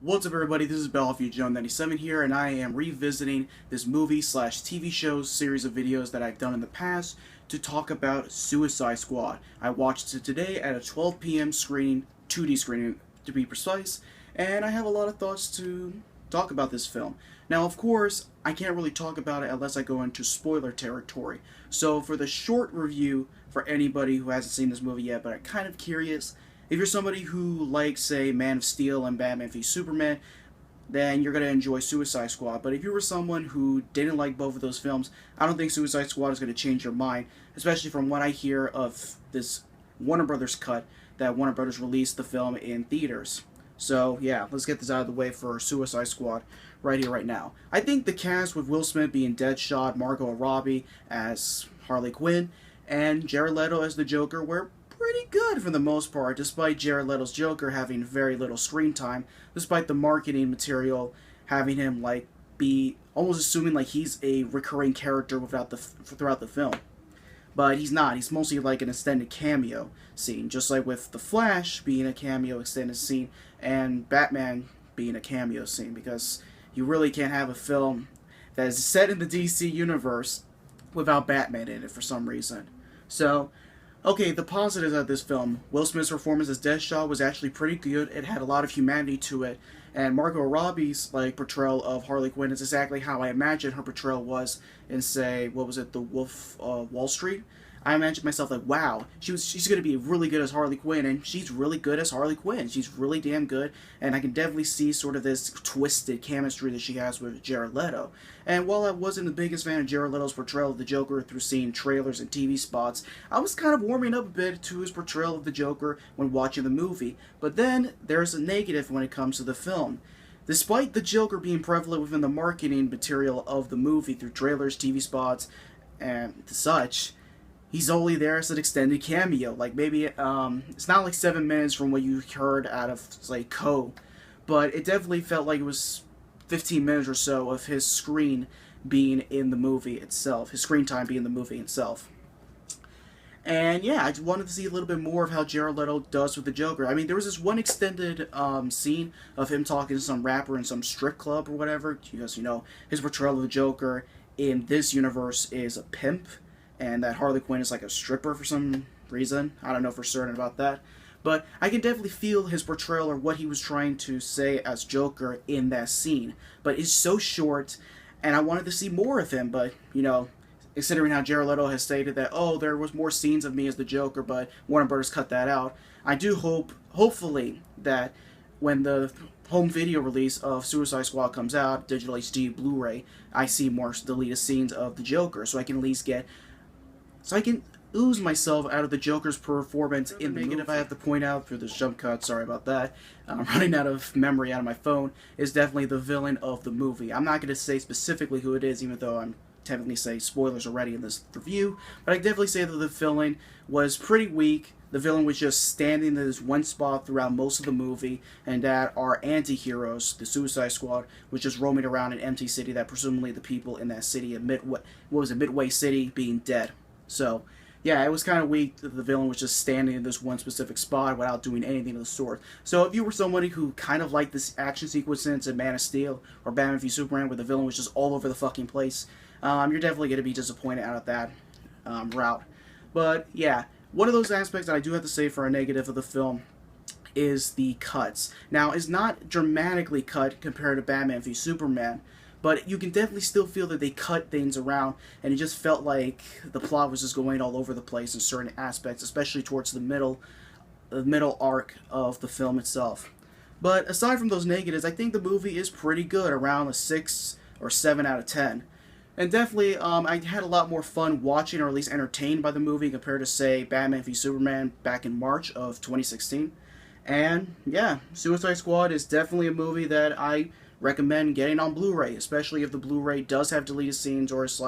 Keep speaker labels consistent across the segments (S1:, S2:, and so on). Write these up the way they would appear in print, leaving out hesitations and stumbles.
S1: What's up, everybody? This is Battlefield Joe 97 here, and I am revisiting this movie slash TV show series of videos that I've done in the past to talk about Suicide Squad. I watched it today at a 12 p.m. screening, 2D screening to be precise, and I have a lot of thoughts to talk about this film. Now, of course, I can't really talk about it unless I go into spoiler territory. So for the short review for anybody who hasn't seen this movie yet but are kind of curious, if you're somebody who likes, say, Man of Steel and Batman v Superman, then you're going to enjoy Suicide Squad. But if you were someone who didn't like both of those films, I don't think Suicide Squad is going to change your mind, especially from what I hear of this Warner Brothers cut that Warner Brothers released the film in theaters. So, yeah, let's get this out of the way for Suicide Squad right here, right now. I think the cast with Will Smith being Deadshot, Margot Robbie as Harley Quinn, and Jared Leto as the Joker were pretty good for the most part, despite Jared Leto's Joker having very little screen time, despite the marketing material having him be almost assuming he's a recurring character throughout the film. But he's not. He's mostly like an extended cameo scene, just like with The Flash being a cameo extended scene and Batman being a cameo scene, because you really can't have a film that is set in the DC universe without Batman in it for some reason. So, okay, the positives of this film. Will Smith's performance as Deadshot was actually pretty good. It had a lot of humanity to it. And Margot Robbie's portrayal of Harley Quinn is exactly how I imagined her portrayal was in, say, what was it, The Wolf of Wall Street? I imagined myself wow, she's going to be really good as Harley Quinn, and she's really good as Harley Quinn. She's really damn good, and I can definitely see sort of this twisted chemistry that she has with Jared Leto. And while I wasn't the biggest fan of Jared Leto's portrayal of the Joker through seeing trailers and TV spots, I was kind of warming up a bit to his portrayal of the Joker when watching the movie. But then there's a negative when it comes to the film. Despite the Joker being prevalent within the marketing material of the movie through trailers, TV spots, and such, he's only there as an extended cameo. Maybe it's not 7 minutes from what you heard out of Co, but it definitely felt like it was 15 minutes or so of his screen being in the movie itself, his screen time being in the movie itself. And yeah, I just wanted to see a little bit more of how Jared Leto does with the Joker. I mean, there was this one extended scene of him talking to some rapper in some strip club or whatever, because, his portrayal of the Joker in this universe is a pimp, and that Harley Quinn is a stripper for some reason. I don't know for certain about that. But I can definitely feel his portrayal or what he was trying to say as Joker in that scene. But it's so short, and I wanted to see more of him, but, considering how Jared Leto has stated that, oh, there was more scenes of me as the Joker, but Warner Brothers cut that out, I do hopefully, that when the home video release of Suicide Squad comes out, digital HD Blu-ray, I see more deleted scenes of the Joker, so I can at least ooze myself out of the Joker's performance in the negative movie. I have to point out through this jump cut, sorry about that, I'm running out of memory out of my phone, is definitely the villain of the movie. I'm not going to say specifically who it is, even though I'm technically say spoilers already in this review, but I can definitely say that the villain was pretty weak. The villain was just standing in this one spot throughout most of the movie, and that our anti-heroes, the Suicide Squad, was just roaming around an empty city that presumably the people in that city, Midway City, being dead. So, yeah, it was kind of weak that the villain was just standing in this one specific spot without doing anything of the sort. So if you were somebody who kind of liked this action sequence in Man of Steel or Batman v Superman where the villain was just all over the fucking place, you're definitely going to be disappointed out of that route. But yeah, one of those aspects that I do have to say for a negative of the film is the cuts. Now, it's not dramatically cut compared to Batman v Superman, but you can definitely still feel that they cut things around, and it just felt like the plot was just going all over the place in certain aspects, especially towards the middle arc of the film itself. But aside from those negatives, I think the movie is pretty good, around a 6 or 7 out of 10. And definitely, I had a lot more fun watching, or at least entertained by the movie, compared to, say, Batman v Superman back in March of 2016. And yeah, Suicide Squad is definitely a movie that I recommend getting on Blu-ray, especially if the Blu-ray does have deleted scenes, or it's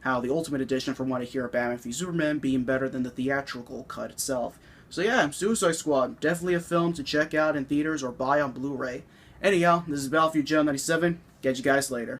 S1: how the Ultimate Edition, from what I hear, of Batman v Superman being better than the theatrical cut itself. So yeah, Suicide Squad, definitely a film to check out in theaters or buy on Blu-ray. Anyhow, this is Battlefield Joe 97. Catch you guys later.